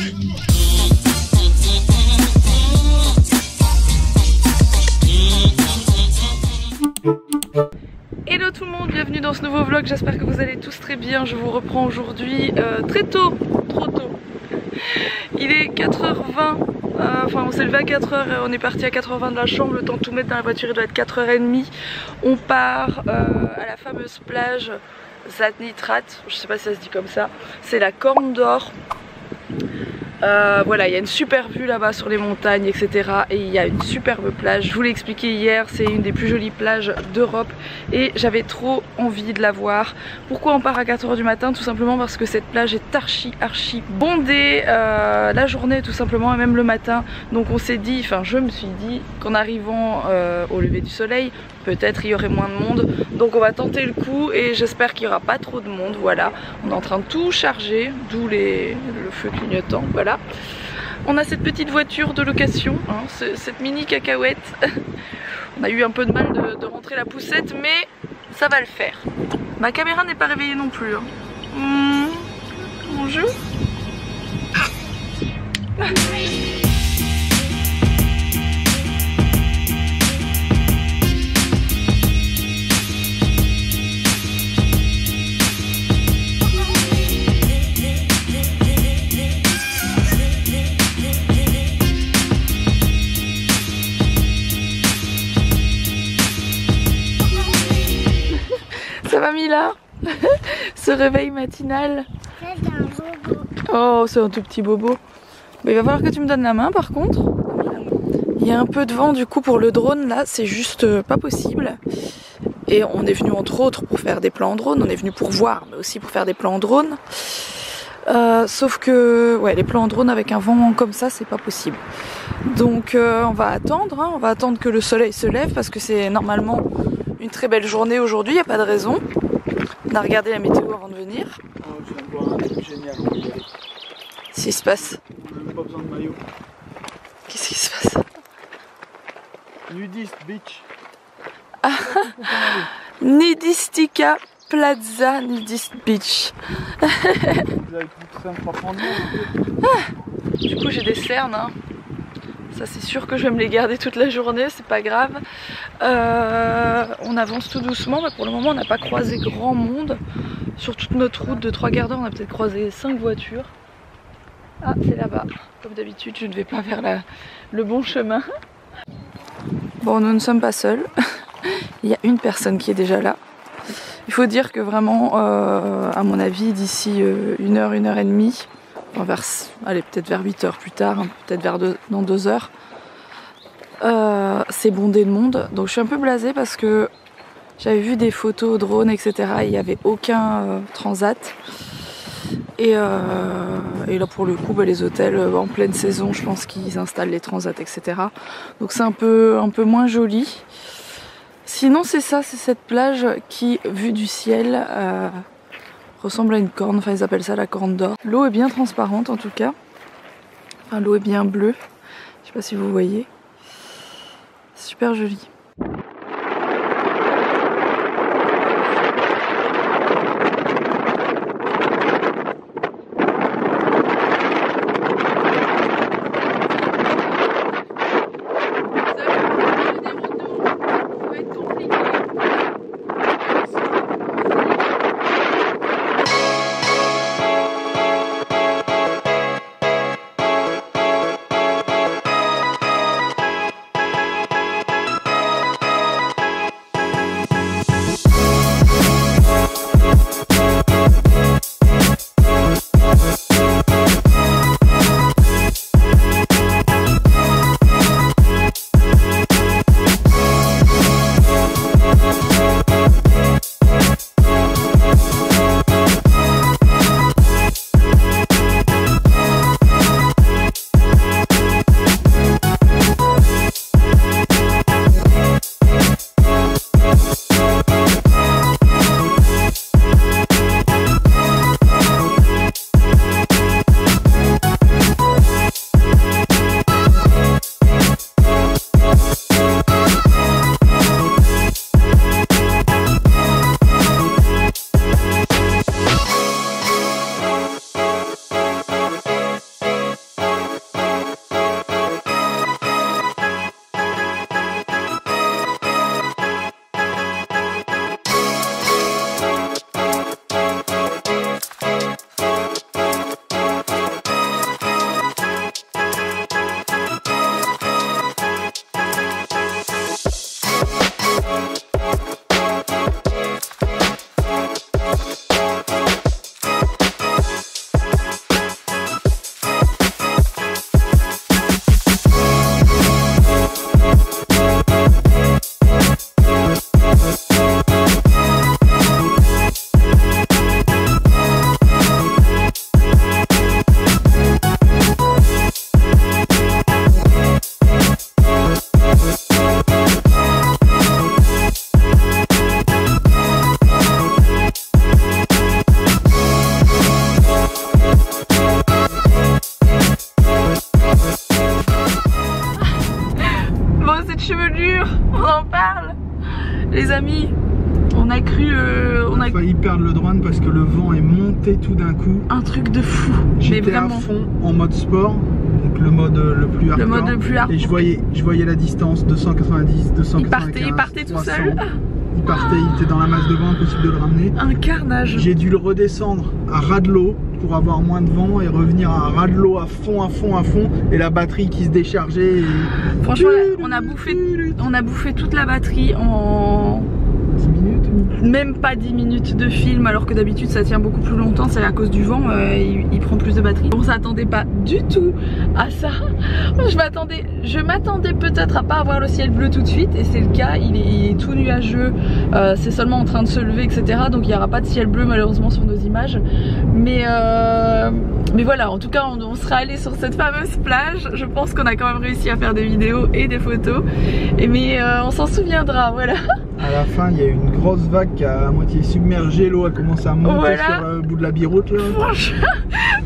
Hello tout le monde, bienvenue dans ce nouveau vlog, j'espère que vous allez tous très bien. Je vous reprends aujourd'hui très tôt, trop tôt. Il est 4h20, enfin on s'est levé à 4h et on est parti à 4h20 de la chambre. Le temps de tout mettre dans la voiture, il doit être 4h30. On part à la fameuse plage Zatnitrat, je sais pas si ça se dit comme ça, c'est la Corne d'Or. Voilà, il y a une super vue là-bas sur les montagnes, etc. Et il y a une superbe plage. Je vous l'ai expliqué hier, c'est une des plus jolies plages d'Europe et j'avais trop envie de la voir. Pourquoi on part à 4h du matin? Tout simplement parce que cette plage est archi bondée la journée tout simplement et même le matin. Donc on s'est dit, enfin je me suis dit qu'en arrivant au lever du soleil, peut-être il y aurait moins de monde. Donc on va tenter le coup et j'espère qu'il n'y aura pas trop de monde. Voilà, on est en train de tout charger, d'où le feu clignotant. Voilà. On a cette petite voiture de location, hein, cette mini cacahuète. On a eu un peu de mal de rentrer la poussette, mais ça va le faire. Ma caméra n'est pas réveillée non plus. Hein. Bonjour. Ça va Mila? Ce réveil matinal. C'est un bobo. Oh, c'est un tout petit bobo. Mais il va falloir que tu me donnes la main par contre. Il y a un peu de vent du coup pour le drone là, c'est juste pas possible. Et on est venu entre autres pour faire des plans en drone. On est venu pour voir, mais aussi pour faire des plans en drone. Sauf que ouais, les plans en drone avec un vent comme ça, c'est pas possible. Donc on va attendre, hein, on va attendre que le soleil se lève parce que c'est normalement une très belle journée aujourd'hui, il n'y a pas de raison. On a regardé la météo avant de venir. Oh, je viens de voir un truc génial. Qu'est-ce qui se passe? On n'a même pas besoin de maillot. Qu'est-ce qui se passe? Nudist Beach. Nudistica Plaza Nudist Beach. Vous avez plus de 5 francs de Du coup j'ai des cernes, hein. Ça c'est sûr que je vais me les garder toute la journée, c'est pas grave. On avance tout doucement, mais pour le moment on n'a pas croisé grand monde. Sur toute notre route de 3 quarts d'heure, on a peut-être croisé 5 voitures. Ah, c'est là-bas. Comme d'habitude, je ne vais pas vers le bon chemin. Bon, nous ne sommes pas seuls. Il y a une personne qui est déjà là. Il faut dire que vraiment, à mon avis, d'ici 1 heure, 1 heure et demie, allez, peut-être vers 8 heures plus tard, hein, peut-être dans 2 heures, c'est bondé de monde. Donc je suis un peu blasée parce que j'avais vu des photos drone, etc. Il n'y avait aucun transat. Et là pour le coup, les hôtels en pleine saison, je pense qu'ils installent les transats, etc. Donc c'est un peu moins joli. Sinon c'est ça, c'est cette plage qui, vue du ciel, ressemble à une corne, enfin ils appellent ça la Corne d'Or. L'eau est bien transparente en tout cas. Enfin l'eau est bien bleue. Je sais pas si vous voyez. Super joli. chevelure, on en parle. Les amis, on a cru... on a failli perdre le drone parce que le vent est monté tout d'un coup. Un truc de fou. J'étais à fond en mode sport, donc le mode le plus hardcore. Le mode le plus hardcore. Et je voyais la distance, 290, 295, il partait 300, tout seul. Il partait, il était dans la masse de vent, impossible de le ramener. Un carnage. J'ai dû le redescendre à ras de l'eau pour avoir moins de vent et revenir à ras de l'eau à fond, et la batterie qui se déchargeait. Et... Franchement, on a bouffé toute la batterie en 10 minutes. Même pas 10 minutes de film, alors que d'habitude ça tient beaucoup plus longtemps, c'est à cause du vent, il prend plus de batterie. On s'attendait pas du tout à ça. Je m'attendais peut-être à pas avoir le ciel bleu tout de suite, et c'est le cas, il est tout nuageux, c'est seulement en train de se lever, etc. Donc il n'y aura pas de ciel bleu malheureusement sur nos images. Mais voilà, en tout cas on sera allé sur cette fameuse plage. Je pense qu'on a quand même réussi à faire des vidéos et des photos, mais on s'en souviendra, voilà. À la fin, il y a eu une grosse vague qui a à moitié submergé, l'eau a commencé à monter sur le bout de la biroute là.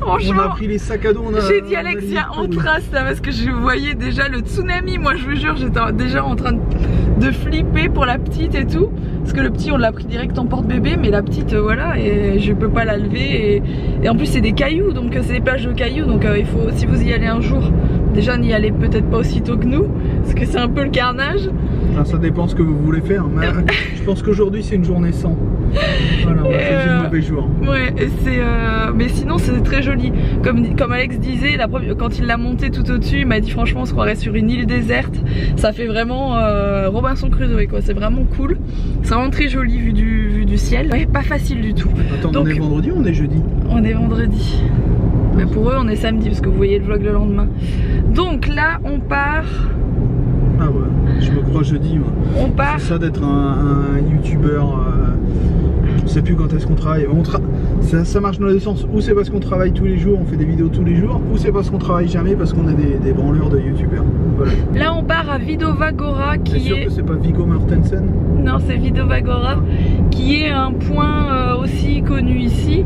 Franchement, on a pris les sacs à dos. J'ai dit Alexia, on trace là parce que je voyais déjà le tsunami. Moi je vous jure, j'étais déjà en train de flipper pour la petite et tout. Parce que le petit on l'a pris direct en porte-bébé, mais la petite voilà, et je peux pas la lever. Et en plus c'est des cailloux, donc c'est des plages de cailloux. Donc il faut, si vous y allez un jour, déjà n'y allez peut-être pas aussitôt que nous, parce que c'est un peu le carnage. Ça dépend ce que vous voulez faire, mais je pense qu'aujourd'hui c'est une journée sans. Voilà, on a choisi le mauvais jour. Ouais, mais sinon c'est très joli. Comme Alex disait, quand il l'a monté tout au-dessus, il m'a dit franchement on se croirait sur une île déserte. Ça fait vraiment Robinson Crusoe quoi, c'est vraiment cool. C'est vraiment très joli vu du ciel. Ouais, pas facile du tout. Attends, donc, on est vendredi ou on est jeudi? On est vendredi. Mais pour eux on est samedi parce que vous voyez le vlog le lendemain. Donc là on part... Ah ouais, je me crois jeudi moi. On part. C'est ça d'être un youtubeur. Je sais plus quand est-ce qu'on travaille. Ça marche dans les deux sens. Ou c'est parce qu'on travaille tous les jours, on fait des vidéos tous les jours, ou c'est parce qu'on travaille jamais parce qu'on est des branleurs de youtubeurs. Voilà. Là on part à Vidovagora qui est... sûr que c'est pas Viggo Mortensen? Non, c'est Vidovagora qui est un point aussi connu ici,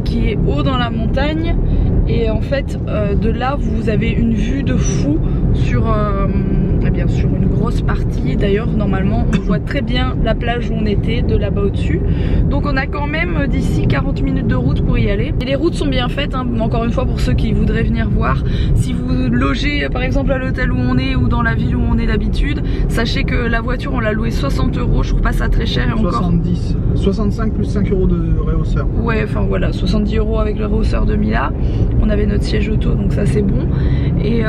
qui est haut dans la montagne. Et en fait de là vous avez une vue de fou sur sur une grosse partie. D'ailleurs normalement on voit très bien la plage où on était de là-bas au-dessus. Donc on a quand même d'ici 40 minutes de route pour y aller. Et les routes sont bien faites hein, encore une fois pour ceux qui voudraient venir voir. Si vous logez par exemple à l'hôtel où on est ou dans la ville où on est d'habitude, sachez que la voiture on l'a louée 60 €, je trouve pas ça très cher. Et 70, 65 plus 5 € de réhausseur. Ouais, enfin voilà, 70 € avec le réhausseur de Mila. On avait notre siège auto donc ça c'est bon. Et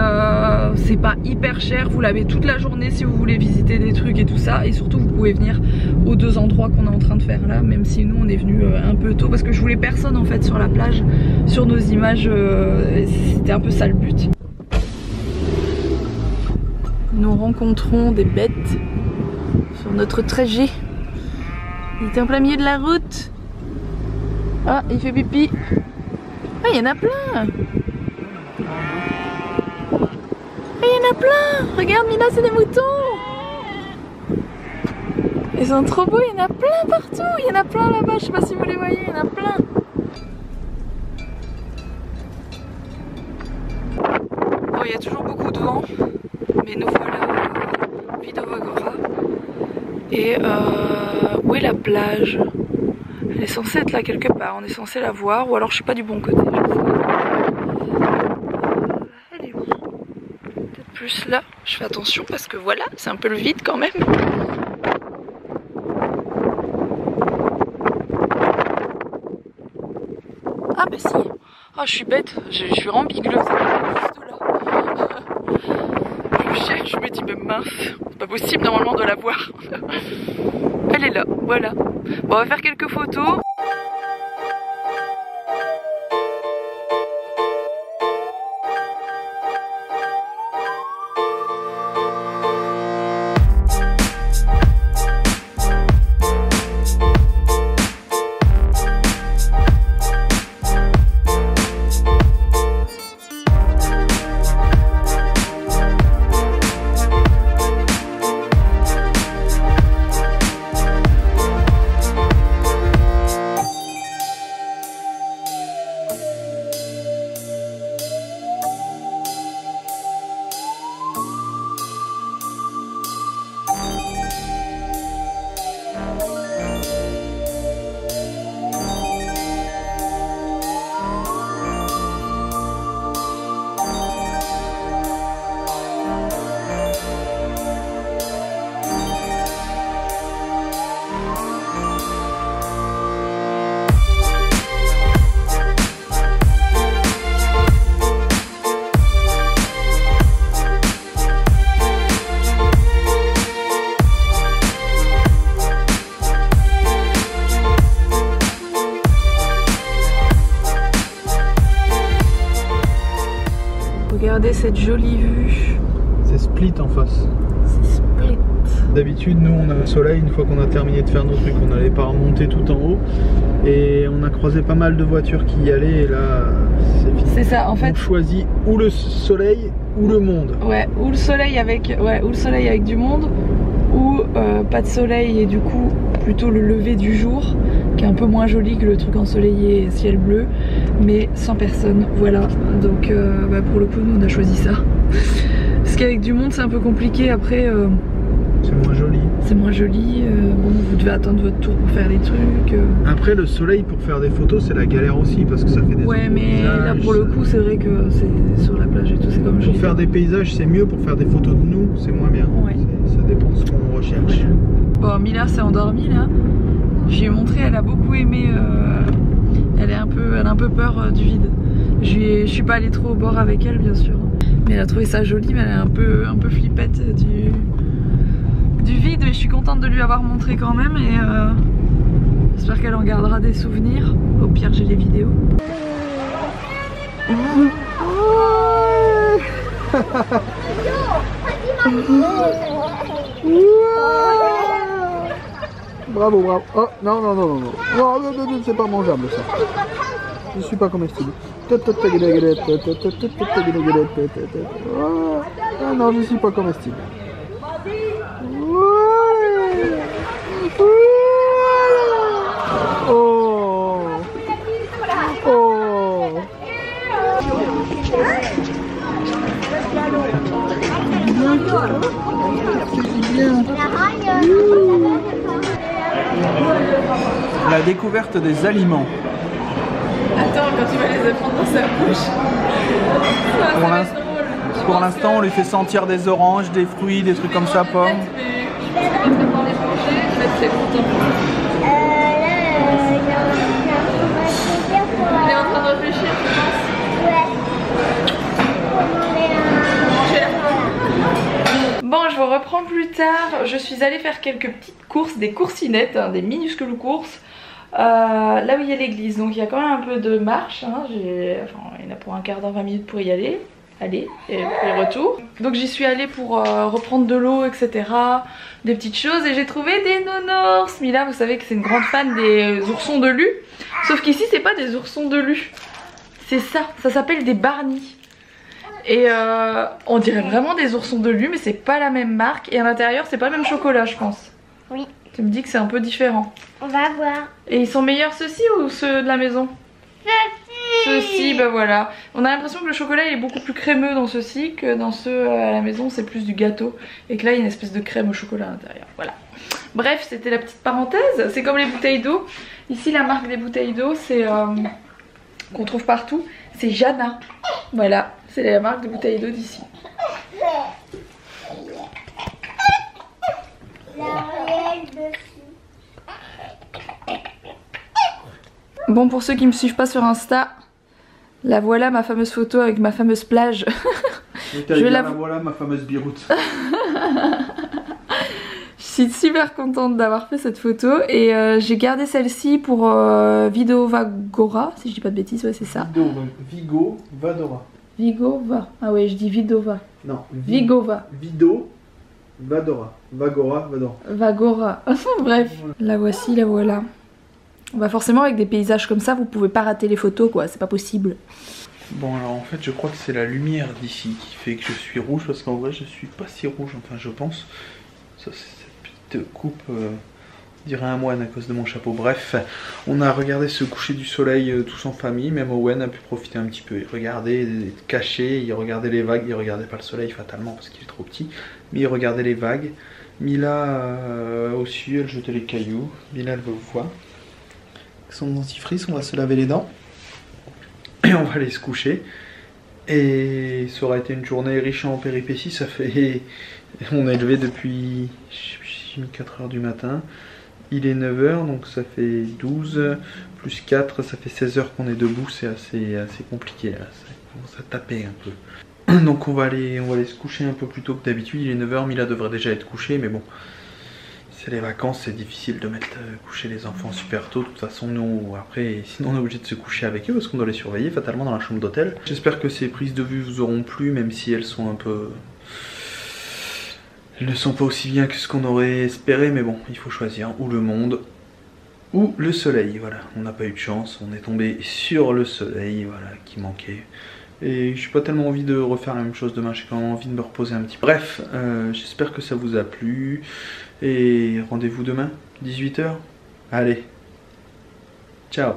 c'est pas hyper cher, vous l'avez toute la journée si vous voulez visiter des trucs et tout ça. Et surtout vous pouvez venir aux deux endroits qu'on est en train de faire là, même si nous on est venu un peu tôt parce que je voulais personne en fait sur la plage. Sur nos images c'était un peu ça le but. Nous rencontrons des bêtes sur notre trajet. Il était en plein milieu de la route. Ah, il fait pipi. Ah, il y en a plein. Ah, il y en a plein. Regarde Mila, c'est des moutons. Ils sont trop beaux, il y en a plein partout. Il y en a plein là-bas, je sais pas si vous les voyez, il y en a plein. Bon, il y a toujours beaucoup de vent, mais nous voilà à Vidovagora. Et où est la plage? Elle est censée être là quelque part, on est censé la voir, ou alors je suis pas du bon côté. Elle est où? Peut-être plus là, je fais attention parce que voilà, c'est un peu le vide quand même. Ah bah si. Ah je suis bête, je suis rambigleuse. Juste là. Je cherche, je me dis mais mince, c'est pas possible normalement de la voir. Elle est là, voilà. Bon, on va faire quelques photos. Regardez cette jolie vue. C'est Split en face. C'est Split. D'habitude, nous on a le soleil, une fois qu'on a terminé de faire nos trucs, on n'allait pas remonter tout en haut. Et on a croisé pas mal de voitures qui y allaient et là, c'est fini. C'est ça, en fait. On choisit ou le soleil ou le monde. Ouais, ou le soleil avec, du monde, ou pas de soleil et du coup plutôt le lever du jour, qui est un peu moins joli que le truc ensoleillé et ciel bleu, mais sans personne, voilà. Donc pour le coup, nous on a choisi ça. Parce qu'avec du monde c'est un peu compliqué après. C'est moins joli. C'est moins joli, bon vous devez attendre votre tour pour faire des trucs. Après le soleil pour faire des photos c'est la galère aussi parce que ça fait des ouais mais paysages, là pour le coup c'est vrai que c'est sur la plage et tout, c'est comme je pour dis. faire des paysages c'est mieux, pour faire des photos de nous c'est moins bien. Ouais. Ça dépend de ce qu'on recherche. Bon Mila s'est endormie là, je lui ai montré, elle a beaucoup aimé, elle a un peu peur du vide. Je suis pas allée trop au bord avec elle bien sûr, mais elle a trouvé ça joli, mais elle est un peu flippette du vide, mais je suis contente de lui avoir montré quand même et j'espère qu'elle en gardera des souvenirs. Au pire j'ai les vidéos. Bravo, bravo. Oh non, non, non, non, non. Oh, non, non, non, c'est pas mangeable ça. Je suis pas comestible. Oh, ah, non, je suis pas comestible. Oh. Oh. La découverte des aliments. Attends, quand tu vas les prendre dans sa bouche. Pour l'instant, on lui fait sentir des oranges, des fruits, des trucs comme ça, pommes. Je vais pas les manger, je vais être très content. Il est en train de réfléchir, je pense. Bon, je vous reprends plus tard. Je suis allée faire quelques petites courses, des coursinettes, hein, des minuscules courses. Là où il y a l'église, donc il y a quand même un peu de marche, hein. Enfin, il y en a pour un quart d'heure, 20 minutes pour y aller. Allez, et puis retour. Donc j'y suis allée pour reprendre de l'eau, etc. Des petites choses et j'ai trouvé des nounours. Mila, vous savez que c'est une grande fan des oursons de Lu. Sauf qu'ici c'est pas des oursons de Lu. C'est ça s'appelle des barnies. Et on dirait vraiment des oursons de Lu, mais c'est pas la même marque. Et à l'intérieur c'est pas le même chocolat, je pense. Oui. Tu me dis que c'est un peu différent. On va voir. Et ils sont meilleurs ceux-ci ou ceux de la maison? Ceux-ci, bah voilà. On a l'impression que le chocolat il est beaucoup plus crémeux dans ceux-ci que dans ceux à la maison, c'est plus du gâteau. Et que là il y a une espèce de crème au chocolat à l'intérieur. Voilà. Bref, c'était la petite parenthèse. C'est comme les bouteilles d'eau. Ici, la marque des bouteilles d'eau, c'est qu'on trouve partout, c'est Jana. Voilà, c'est la marque des bouteilles d'eau d'ici. Bon, pour ceux qui me suivent pas sur Insta, la voilà ma fameuse photo avec ma fameuse plage. Voilà ma fameuse biroute. Je suis super contente d'avoir fait cette photo et j'ai gardé celle-ci pour Vidovagora, si je dis pas de bêtises, ouais c'est ça. Vigo Vadora. Vigova, ah ouais je dis Vidova. Non, Vigova. Vido Vadora. Vagora, Vadora. Vagora, bref, la voici, la voilà. Bah forcément avec des paysages comme ça vous pouvez pas rater les photos quoi, c'est pas possible. Bon alors en fait je crois que c'est la lumière d'ici qui fait que je suis rouge parce qu'en vrai je suis pas si rouge, enfin je pense. Ça c'est cette petite coupe dirait un moine à cause de mon chapeau. Bref, on a regardé ce coucher du soleil tous en famille, même Owen a pu profiter un petit peu. Il regardait caché, il regardait les vagues, il regardait pas le soleil fatalement parce qu'il est trop petit, mais il regardait les vagues. Mila aussi, elle jetait les cailloux. Mila elle veut voir. Son dentifrice, on va se laver les dents et on va aller se coucher. Et ça aura été une journée riche en péripéties. Ça fait, on est levé depuis 4 h du matin. Il est 9 h, donc ça fait 12 plus 4, ça fait 16 h qu'on est debout. C'est assez compliqué là, ça commence à taper un peu. Donc on va aller se coucher un peu plus tôt que d'habitude. Il est 9 h, Mila devrait déjà être couchée, mais bon, C'est les vacances, c'est difficile de mettre coucher les enfants super tôt. De toute façon, nous, après, sinon on est obligé de se coucher avec eux parce qu'on doit les surveiller fatalement dans la chambre d'hôtel. J'espère que ces prises de vue vous auront plu, même si elles sont un peu... Elles ne sont pas aussi bien que ce qu'on aurait espéré, mais bon, il faut choisir, ou le monde, ou le soleil. Voilà, on n'a pas eu de chance, on est tombé sur le soleil, voilà, qui manquait. Et j'ai pas tellement envie de refaire la même chose demain, j'ai quand même envie de me reposer un petit peu. Bref, j'espère que ça vous a plu. Et rendez-vous demain, 18 h. Allez, ciao.